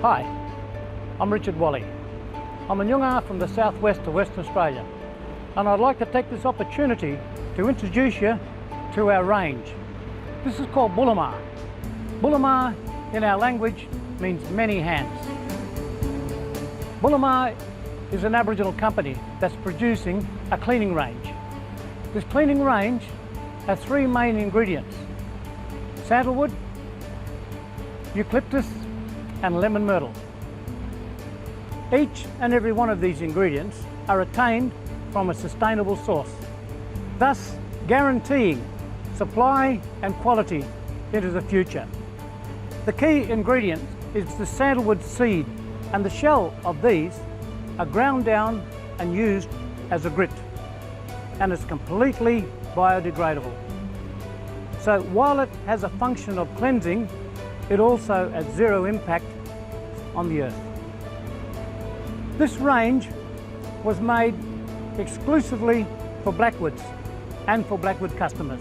Hi, I'm Richard Wally. I'm a Nyungar from the southwest of Western Australia, and I'd like to take this opportunity to introduce you to our range. This is called Boolamarr. Boolamarr in our language means many hands. Boolamarr is an Aboriginal company that's producing a cleaning range. This cleaning range has three main ingredients: sandalwood, eucalyptus and lemon myrtle. Each and every one of these ingredients are attained from a sustainable source, thus guaranteeing supply and quality into the future. The key ingredient is the sandalwood seed, and the shell of these are ground down and used as a grit, and it's completely biodegradable. So while it has a function of cleansing, it also has zero impact on the earth. This range was made exclusively for Blackwoods and for Blackwood customers.